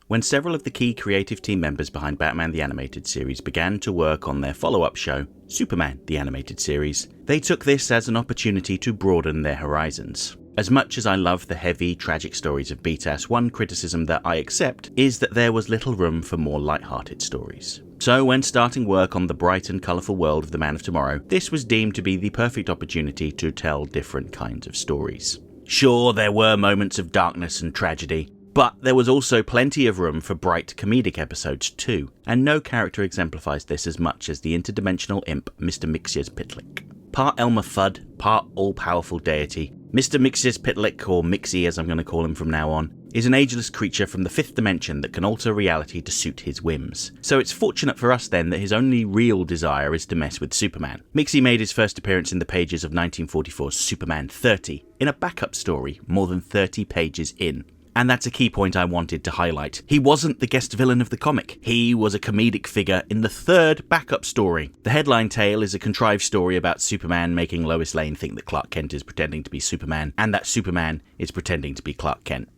when several of the key creative team members behind Batman the Animated Series began to work on their follow-up show, Superman the Animated Series, they took this as an opportunity to broaden their horizons. As much as I love the heavy, tragic stories of BTAS, one criticism that I accept is that there was little room for more light-hearted stories. So when starting work on the bright and colourful world of the Man of Tomorrow, this was deemed to be the perfect opportunity to tell different kinds of stories. Sure, there were moments of darkness and tragedy, but there was also plenty of room for bright comedic episodes too, and no character exemplifies this as much as the interdimensional imp Mr. Mxyzptlk. Part Elmer Fudd, part all-powerful deity, Mr. Mxyzptlk, or Mixie as I'm going to call him from now on, is an ageless creature from the 5th dimension that can alter reality to suit his whims. So it's fortunate for us then that his only real desire is to mess with Superman. Mixie made his first appearance in the pages of 1944's Superman 30, in a backup story more than 30 pages in. And that's a key point I wanted to highlight. He wasn't the guest villain of the comic. He was a comedic figure in the 3rd backup story. The headline tale is a contrived story about Superman making Lois Lane think that Clark Kent is pretending to be Superman, and that Superman is pretending to be Clark Kent.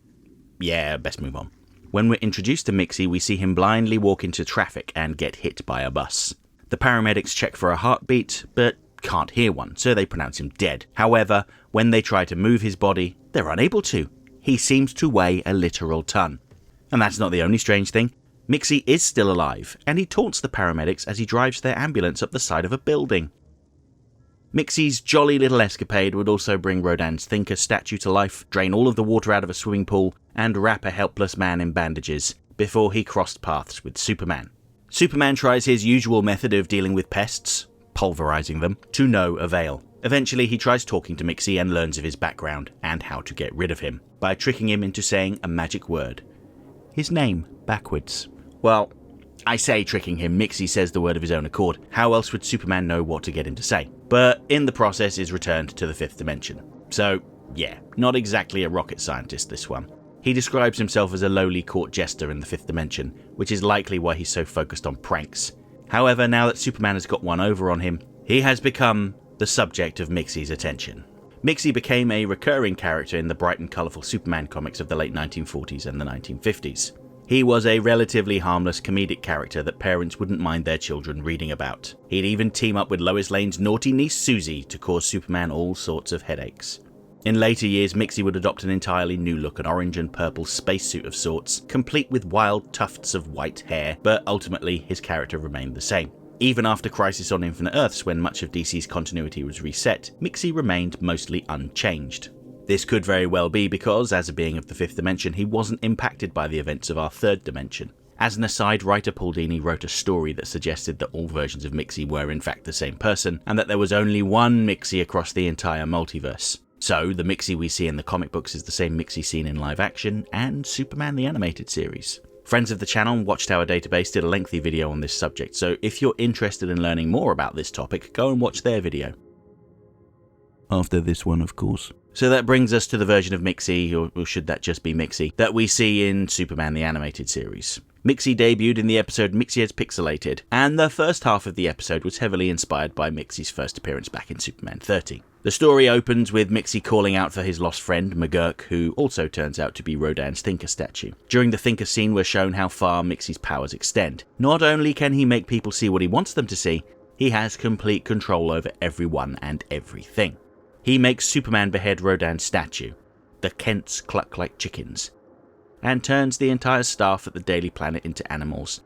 Yeah, best move on. When we're introduced to Mixie, we see him blindly walk into traffic and get hit by a bus. The paramedics check for a heartbeat, but can't hear one, so they pronounce him dead. However, when they try to move his body, they're unable to. He seems to weigh a literal ton. And that's not the only strange thing. Mixie is still alive, and he taunts the paramedics as he drives their ambulance up the side of a building. Mixie's jolly little escapade would also bring Rodin's Thinker statue to life, drain all of the water out of a swimming pool, and wrap a helpless man in bandages, before he crossed paths with Superman. Superman tries his usual method of dealing with pests, pulverizing them, to no avail. Eventually, he tries talking to Mixie and learns of his background and how to get rid of him, by tricking him into saying a magic word. His name backwards. Well, I say tricking him, Mixie says the word of his own accord. How else would Superman know what to get him to say? But in the process is returned to the 5th dimension. So, yeah, not exactly a rocket scientist, this one. He describes himself as a lowly court jester in the 5th dimension, which is likely why he's so focused on pranks. However, now that Superman has got one over on him, he has become the subject of Mixie's attention. Mixie became a recurring character in the bright and colourful Superman comics of the late 1940s and the 1950s. He was a relatively harmless comedic character that parents wouldn't mind their children reading about. He'd even team up with Lois Lane's naughty niece Susie to cause Superman all sorts of headaches. In later years, Mixie would adopt an entirely new look, an orange and purple spacesuit of sorts, complete with wild tufts of white hair, but ultimately his character remained the same. Even after Crisis on Infinite Earths, when much of DC's continuity was reset, Mixie remained mostly unchanged. This could very well be because, as a being of the 5th dimension, he wasn't impacted by the events of our 3rd dimension. As an aside, writer Paul Dini wrote a story that suggested that all versions of Mixie were in fact the same person, and that there was only one Mixie across the entire multiverse. So, the Mixie we see in the comic books is the same Mixie seen in live action and Superman the Animated Series. Friends of the channel and Watchtower Database did a lengthy video on this subject, so if you're interested in learning more about this topic, go and watch their video. After this one, of course. So that brings us to the version of Mixie, or should that just be Mixie, that we see in Superman the Animated Series. Mixie debuted in the episode Mxyzpixelated, and the first half of the episode was heavily inspired by Mixie's first appearance back in Superman 30. The story opens with Mixie calling out for his lost friend, McGurk, who also turns out to be Rodin's Thinker statue. During the Thinker scene, we're shown how far Mixie's powers extend. Not only can he make people see what he wants them to see, he has complete control over everyone and everything. He makes Superman behead Rodin's statue, the Kents cluck like chickens, and turns the entire staff at the Daily Planet into animals,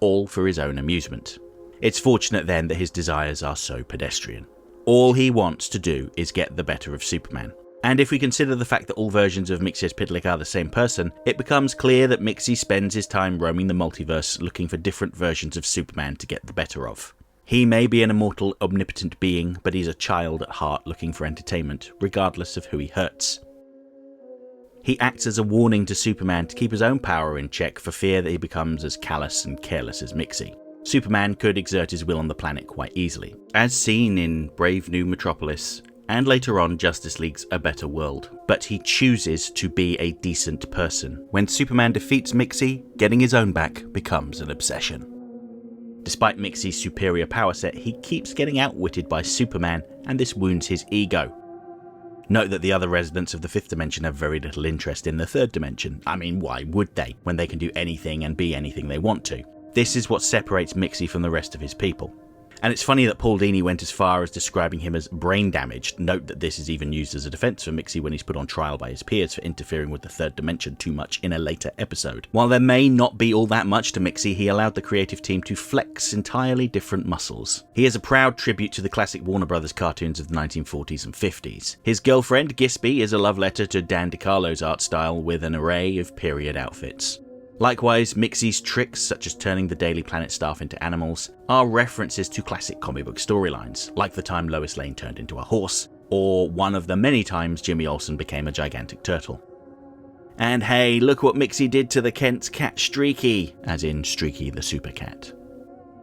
all for his own amusement. It's fortunate then that his desires are so pedestrian. All he wants to do is get the better of Superman. And if we consider the fact that all versions of Mxyzptlk are the same person, it becomes clear that Mixie spends his time roaming the multiverse looking for different versions of Superman to get the better of. He may be an immortal, omnipotent being, but he's a child at heart looking for entertainment, regardless of who he hurts. He acts as a warning to Superman to keep his own power in check for fear that he becomes as callous and careless as Mixie. Superman could exert his will on the planet quite easily, as seen in Brave New Metropolis, and later on Justice League's A Better World. But he chooses to be a decent person. When Superman defeats Mixie, getting his own back becomes an obsession. Despite Mixie's superior power set, he keeps getting outwitted by Superman, and this wounds his ego. Note that the other residents of the 5th dimension have very little interest in the 3rd dimension. I mean, why would they, when they can do anything and be anything they want to? This is what separates Mxy from the rest of his people. And it's funny that Paul Dini went as far as describing him as brain damaged. Note that this is even used as a defense for Mxy when he's put on trial by his peers for interfering with the 3rd dimension too much in a later episode. While there may not be all that much to Mxy, he allowed the creative team to flex entirely different muscles. He is a proud tribute to the classic Warner Brothers cartoons of the 1940s and 50s. His girlfriend, Gisby, is a love letter to Dan DiCarlo's art style with an array of period outfits. Likewise, Mxy's tricks, such as turning the Daily Planet staff into animals, are references to classic comic book storylines, like the time Lois Lane turned into a horse, or one of the many times Jimmy Olsen became a gigantic turtle. And hey, look what Mxy did to the Kent's cat Streaky, as in Streaky the Super Cat.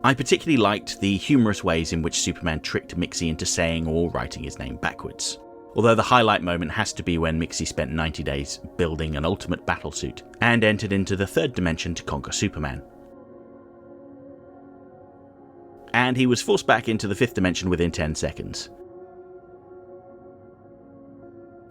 I particularly liked the humorous ways in which Superman tricked Mxy into saying or writing his name backwards. Although the highlight moment has to be when Mxy spent 90 days building an ultimate battlesuit and entered into the 3rd dimension to conquer Superman. And he was forced back into the 5th dimension within 10 seconds.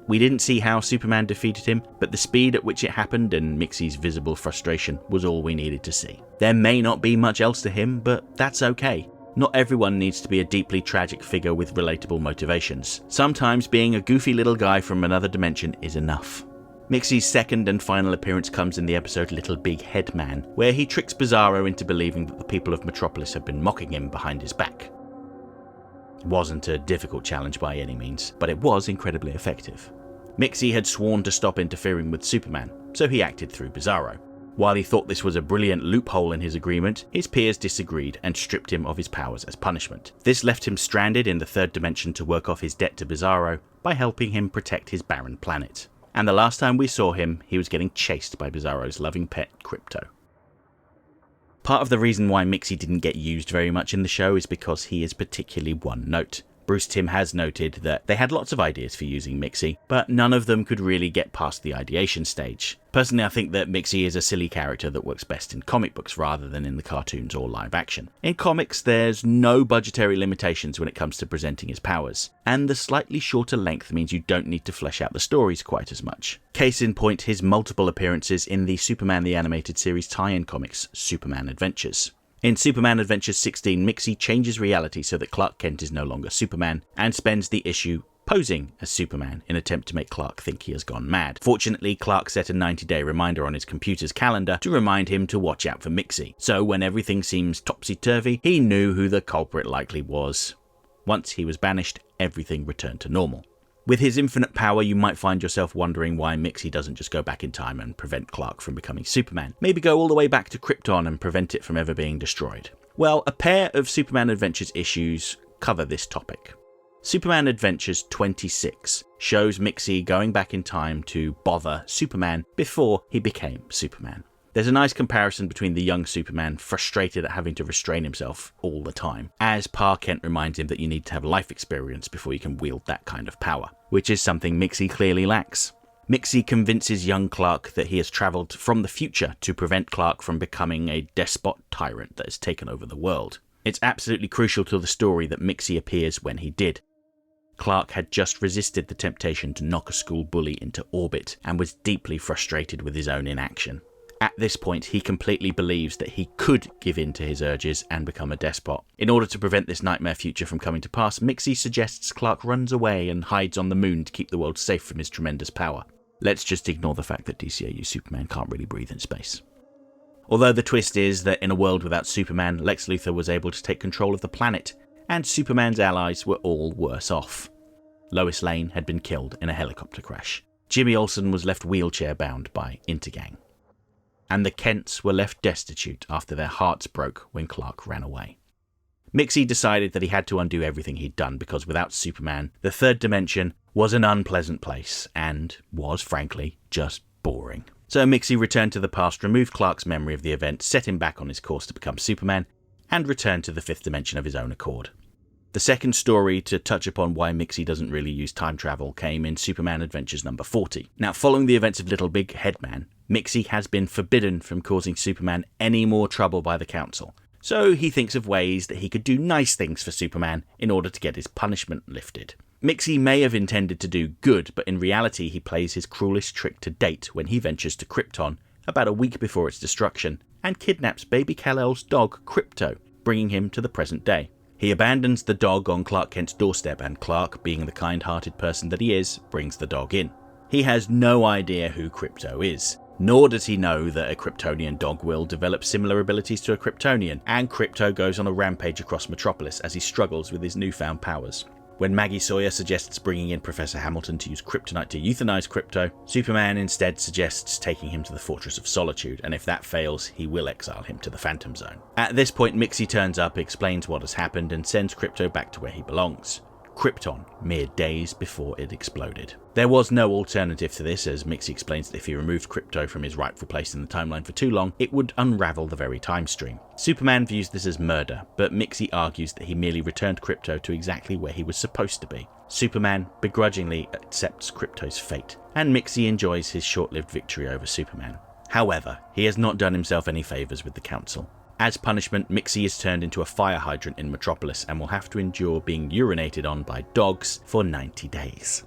We didn't see how Superman defeated him, but the speed at which it happened and Mxy's visible frustration was all we needed to see. There may not be much else to him, but that's okay. Not everyone needs to be a deeply tragic figure with relatable motivations. Sometimes being a goofy little guy from another dimension is enough. Mxy's second and final appearance comes in the episode Little Big Head Man, where he tricks Bizarro into believing that the people of Metropolis have been mocking him behind his back. It wasn't a difficult challenge by any means, but it was incredibly effective. Mxy had sworn to stop interfering with Superman, so he acted through Bizarro. While he thought this was a brilliant loophole in his agreement, his peers disagreed and stripped him of his powers as punishment. This left him stranded in the 3rd dimension to work off his debt to Bizarro by helping him protect his barren planet. And the last time we saw him, he was getting chased by Bizarro's loving pet, Crypto. Part of the reason why Mxy didn't get used very much in the show is because he is particularly one note. Bruce Timm has noted that they had lots of ideas for using Mxy, but none of them could really get past the ideation stage. Personally, I think that Mxy is a silly character that works best in comic books rather than in the cartoons or live action. In comics, there's no budgetary limitations when it comes to presenting his powers, and the slightly shorter length means you don't need to flesh out the stories quite as much. Case in point, his multiple appearances in the Superman the Animated Series tie-in comics, Superman Adventures. In Superman Adventures 16, Mxy changes reality so that Clark Kent is no longer Superman, and spends the issue posing as Superman in an attempt to make Clark think he has gone mad. Fortunately, Clark set a 90-day reminder on his computer's calendar to remind him to watch out for Mxy, so when everything seems topsy-turvy, he knew who the culprit likely was. Once he was banished, everything returned to normal. With his infinite power, you might find yourself wondering why Mxy doesn't just go back in time and prevent Clark from becoming Superman. Maybe go all the way back to Krypton and prevent it from ever being destroyed. Well, a pair of Superman Adventures issues cover this topic. Superman Adventures 26 shows Mxy going back in time to bother Superman before he became Superman. There's a nice comparison between the young Superman, frustrated at having to restrain himself all the time, as Pa Kent reminds him that you need to have life experience before you can wield that kind of power, which is something Mxy clearly lacks. Mxy convinces young Clark that he has travelled from the future to prevent Clark from becoming a despot tyrant that has taken over the world. It's absolutely crucial to the story that Mxy appears when he did. Clark had just resisted the temptation to knock a school bully into orbit and was deeply frustrated with his own inaction. At this point, he completely believes that he could give in to his urges and become a despot. In order to prevent this nightmare future from coming to pass, Mxy suggests Clark runs away and hides on the moon to keep the world safe from his tremendous power. Let's just ignore the fact that DCAU Superman can't really breathe in space. Although the twist is that in a world without Superman, Lex Luthor was able to take control of the planet, and Superman's allies were all worse off. Lois Lane had been killed in a helicopter crash. Jimmy Olsen was left wheelchair-bound by Intergang. And the Kents were left destitute after their hearts broke when Clark ran away. Mxy decided that he had to undo everything he'd done because without Superman, the 3rd dimension was an unpleasant place and was, frankly, just boring. So Mxy returned to the past, removed Clark's memory of the event, set him back on his course to become Superman, and returned to the 5th dimension of his own accord. The second story to touch upon why Mxy doesn't really use time travel came in Superman Adventures number 40. Now, following the events of Little Big Head Man, Mxy has been forbidden from causing Superman any more trouble by the Council, so he thinks of ways that he could do nice things for Superman in order to get his punishment lifted. Mxy may have intended to do good, but in reality he plays his cruelest trick to date when he ventures to Krypton about a week before its destruction and kidnaps baby Kal-El's dog Krypto, bringing him to the present day. He abandons the dog on Clark Kent's doorstep, and Clark, being the kind-hearted person that he is, brings the dog in. He has no idea who Krypto is, nor does he know that a Kryptonian dog will develop similar abilities to a Kryptonian, and Krypto goes on a rampage across Metropolis as he struggles with his newfound powers. When Maggie Sawyer suggests bringing in Professor Hamilton to use kryptonite to euthanize Krypto, Superman instead suggests taking him to the Fortress of Solitude, and if that fails, he will exile him to the Phantom Zone. At this point, Mxy turns up, explains what has happened, and sends Krypto back to where he belongs. Krypton, mere days before it exploded. There was no alternative to this, as Mxy explains that if he removed Krypto from his rightful place in the timeline for too long, it would unravel the very time stream. Superman views this as murder, but Mxy argues that he merely returned Krypto to exactly where he was supposed to be. Superman begrudgingly accepts Krypto's fate, and Mxy enjoys his short-lived victory over Superman. However, he has not done himself any favours with the Council. As punishment, Mxy is turned into a fire hydrant in Metropolis and will have to endure being urinated on by dogs for 90 days.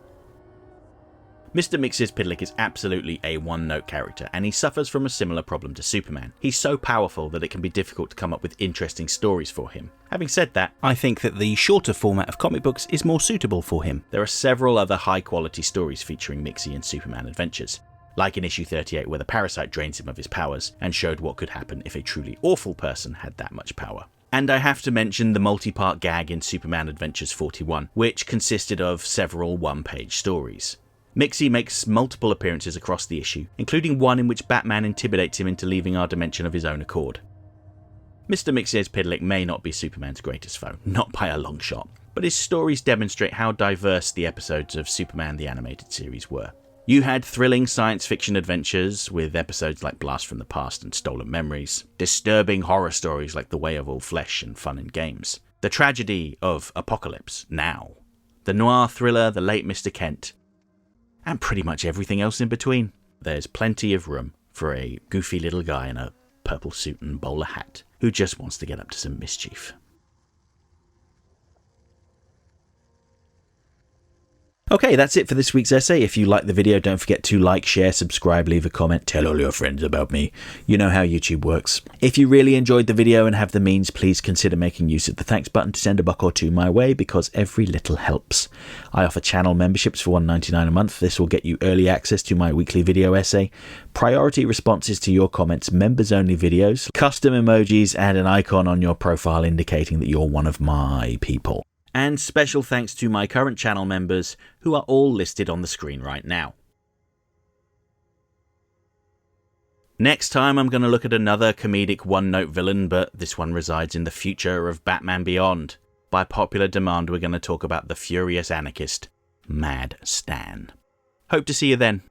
Mr. Mxyzptlk is absolutely a one-note character, and he suffers from a similar problem to Superman. He's so powerful that it can be difficult to come up with interesting stories for him. Having said that, I think that the shorter format of comic books is more suitable for him. There are several other high-quality stories featuring Mxy and Superman adventures, like in issue 38 where the parasite drains him of his powers and showed what could happen if a truly awful person had that much power. And I have to mention the multi-part gag in Superman Adventures 41, which consisted of several one-page stories. Mxy makes multiple appearances across the issue, including one in which Batman intimidates him into leaving our dimension of his own accord. Mr. Mxyzptlk may not be Superman's greatest foe, not by a long shot, but his stories demonstrate how diverse the episodes of Superman the Animated Series were. You had thrilling science fiction adventures with episodes like Blast from the Past and Stolen Memories, disturbing horror stories like The Way of All Flesh and Fun and Games, the tragedy of Apocalypse Now, the noir thriller The Late Mr. Kent, and pretty much everything else in between. There's plenty of room for a goofy little guy in a purple suit and bowler hat who just wants to get up to some mischief. Okay, that's it for this week's essay. If you liked the video, don't forget to like, share, subscribe, leave a comment, tell all your friends about me. You know how YouTube works. If you really enjoyed the video and have the means, please consider making use of the thanks button to send a buck or two my way, because every little helps. I offer channel memberships for $1.99 a month. This will get you early access to my weekly video essay, priority responses to your comments, members-only videos, custom emojis, and an icon on your profile indicating that you're one of my people. And special thanks to my current channel members, who are all listed on the screen right now. Next time I'm going to look at another comedic one-note villain, but this one resides in the future of Batman Beyond. By popular demand, we're going to talk about the furious anarchist, Mad Stan. Hope to see you then.